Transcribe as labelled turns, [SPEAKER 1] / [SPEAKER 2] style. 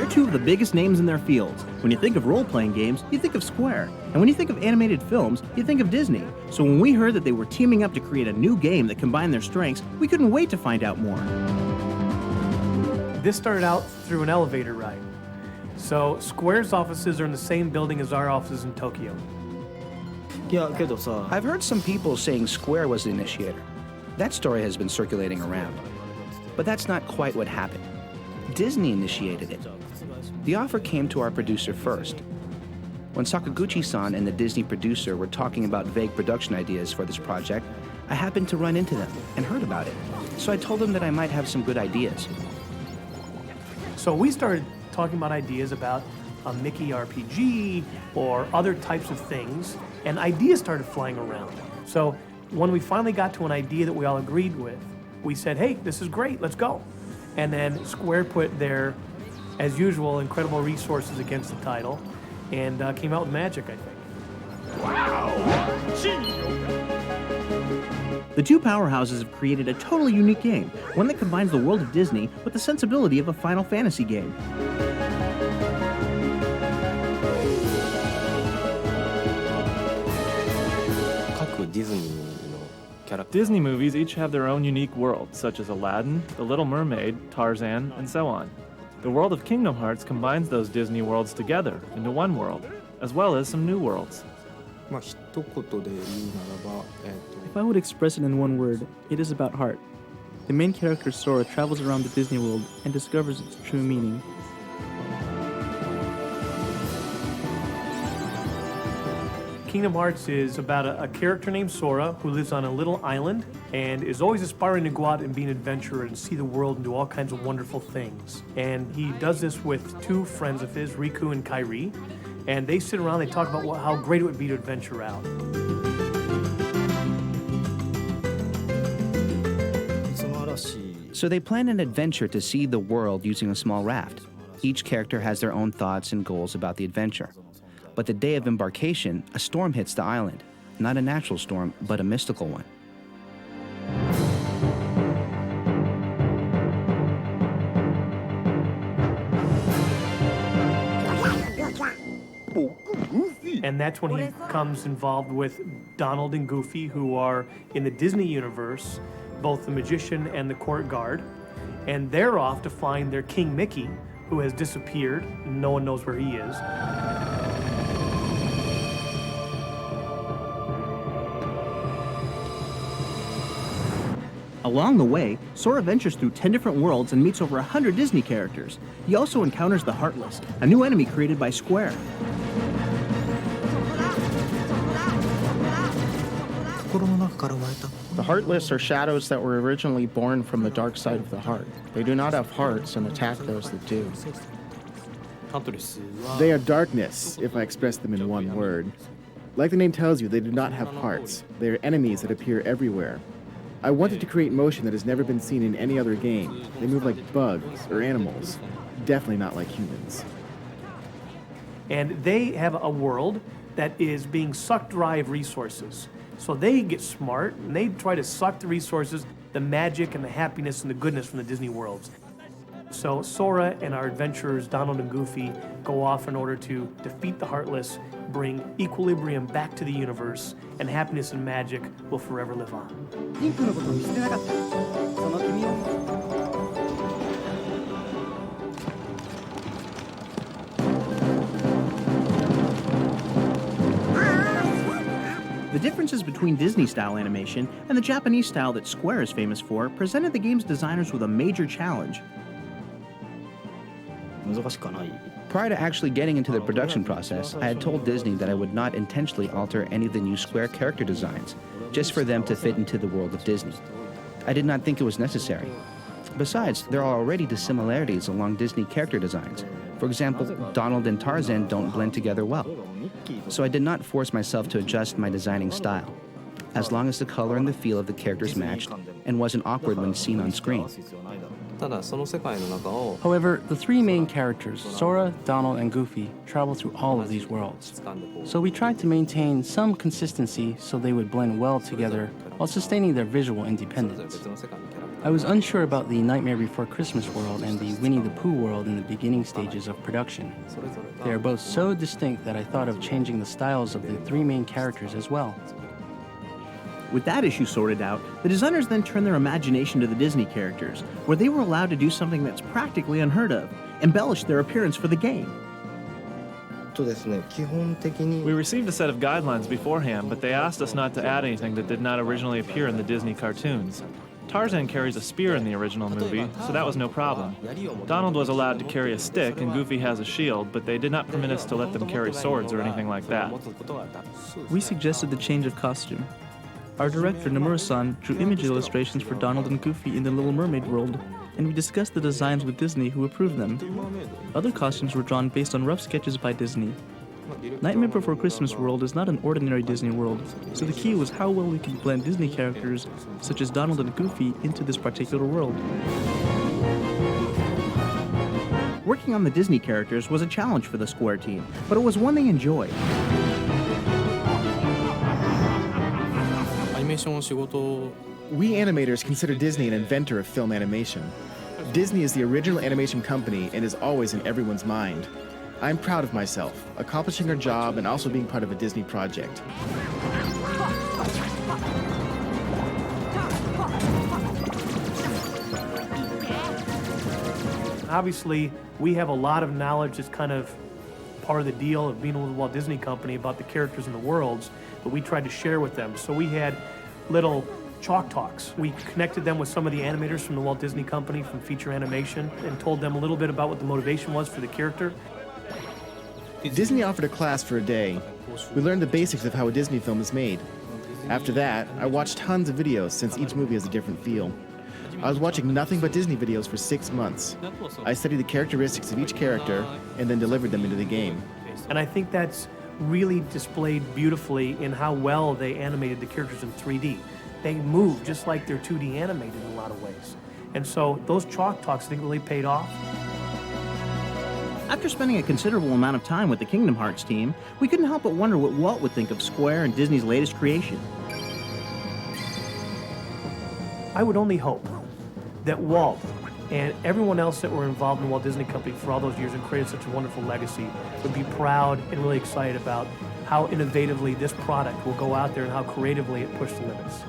[SPEAKER 1] They're two of the biggest names in their fields. When you think of role-playing games, you think of Square. And when you think of animated films, you think of Disney. So when we heard that they were teaming up to create a new game that combined their strengths, we couldn't wait to find out more.
[SPEAKER 2] This started out through an elevator ride. So Square's offices are in the same building as our offices in Tokyo.
[SPEAKER 3] I've heard some people saying Square was the initiator. That story has been circulating around. But that's not quite what happened. Disney initiated it. The offer came to our producer first. When Sakaguchi-san and the Disney producer were talking about vague production ideas for this project, I happened to run into them and heard about it. So I told them that I might have some good ideas.
[SPEAKER 2] So we started talking about ideas about a Mickey RPG or other types of things, and ideas started flying around. So when we finally got to an idea that we all agreed with, we said, hey, this is great, let's go. And then Square put their, as usual, incredible resources against the title and came out with magic, I think.
[SPEAKER 1] Wow! The two powerhouses have created a totally unique game, one that combines the world of Disney with the sensibility of a Final Fantasy game.
[SPEAKER 4] Disney movies each have their own unique worlds, such as Aladdin, The Little Mermaid, Tarzan, and so on. The world of Kingdom Hearts combines those Disney worlds together into one world, as well as some new worlds.
[SPEAKER 5] If I would express it in one word, it is about heart. The main character Sora travels around the Disney world and discovers its true meaning.
[SPEAKER 2] Kingdom Hearts is about a character named Sora who lives on a little island and is always aspiring to go out and be an adventurer and see the world and do all kinds of wonderful things. And he does this with two friends of his, Riku and Kairi, and they sit around, they talk about how great it would be to adventure out.
[SPEAKER 3] So they plan an adventure to see the world using a small raft. Each character has their own thoughts and goals about the adventure. But the day of embarkation, a storm hits the island. Not a natural storm, but a mystical one.
[SPEAKER 2] And that's when he becomes involved with Donald and Goofy, who are in the Disney universe, both the magician and the court guard. And they're off to find their King Mickey, who has disappeared. No one knows where he is.
[SPEAKER 1] Along the way, Sora ventures through 10 different worlds and meets over 100 Disney characters. He also encounters the Heartless, a new enemy created by Square.
[SPEAKER 6] The Heartless are shadows that were originally born from the dark side of the heart. They do not have hearts and attack those that do.
[SPEAKER 7] They are darkness, if I express them in one word. Like the name tells you, they do not have hearts. They are enemies that appear everywhere. I wanted to create motion that has never been seen in any other game. They move like bugs or animals, definitely not like humans.
[SPEAKER 2] And they have a world that is being sucked dry of resources. So they get smart and they try to suck the resources, the magic and the happiness and the goodness from the Disney worlds. So Sora and our adventurers, Donald and Goofy, go off in order to defeat the Heartless, bring equilibrium back to the universe, and happiness and magic will forever live on.
[SPEAKER 1] The differences between Disney-style animation and the Japanese style that Square is famous for presented the game's designers with a major challenge.
[SPEAKER 3] Prior to actually getting into the production process, I had told Disney that I would not intentionally alter any of the new Square character designs, just for them to fit into the world of Disney. I did not think it was necessary. Besides, there are already dissimilarities along Disney character designs. For example, Donald and Tarzan don't blend together well. So I did not force myself to adjust my designing style, as long as the color and the feel of the characters matched and wasn't awkward when seen on screen.
[SPEAKER 5] However, the three main characters, Sora, Donald, and Goofy, travel through all of these worlds. So we tried to maintain some consistency so they would blend well together while sustaining their visual independence. I was unsure about the Nightmare Before Christmas world and the Winnie the Pooh world in the beginning stages of production. They are both so distinct that I thought of changing the styles of the three main characters as well.
[SPEAKER 1] With that issue sorted out, the designers then turned their imagination to the Disney characters, where they were allowed to do something that's practically unheard of, embellish their appearance for the game.
[SPEAKER 4] We received a set of guidelines beforehand, but they asked us not to add anything that did not originally appear in the Disney cartoons. Tarzan carries a spear in the original movie, so that was no problem. Donald was allowed to carry a stick, and Goofy has a shield, but they did not permit us to let them carry swords or anything like that.
[SPEAKER 8] We suggested the change of costume. Our director, Nomura-san, drew image illustrations for Donald and Goofy in the Little Mermaid world, and we discussed the designs with Disney, who approved them. Other costumes were drawn based on rough sketches by Disney. Nightmare Before Christmas world is not an ordinary Disney world, so the key was how well we could blend Disney characters, such as Donald and Goofy, into this particular world.
[SPEAKER 1] Working on the Disney characters was a challenge for the Square team, but it was one they enjoyed.
[SPEAKER 7] We animators consider Disney an inventor of film animation. Disney is the original animation company and is always in everyone's mind. I'm proud of myself, accomplishing our job and also being part of a Disney project.
[SPEAKER 2] Obviously, we have a lot of knowledge that's kind of part of the deal of being with the Walt Disney Company about the characters and the worlds, but we tried to share with them. So we had little chalk talks. We connected them with some of the animators from the Walt Disney Company from feature animation and told them a little bit about what the motivation was for the character.
[SPEAKER 7] Disney offered a class for a day. We learned the basics of how a Disney film is made. After that, I watched tons of videos since each movie has a different feel. I was watching nothing but Disney videos for 6 months. I studied the characteristics of each character and then delivered them into the game.
[SPEAKER 2] And I think that's really displayed beautifully in how well they animated the characters in 3D. They move just like they're 2D animated in a lot of ways. And so those chalk talks, I think, really paid off.
[SPEAKER 1] After spending a considerable amount of time with the Kingdom Hearts team, we couldn't help but wonder what Walt would think of Square and Disney's latest creation.
[SPEAKER 2] I would only hope that Walt and everyone else that were involved in the Walt Disney Company for all those years and created such a wonderful legacy would be proud and really excited about how innovatively this product will go out there and how creatively it pushed the limits.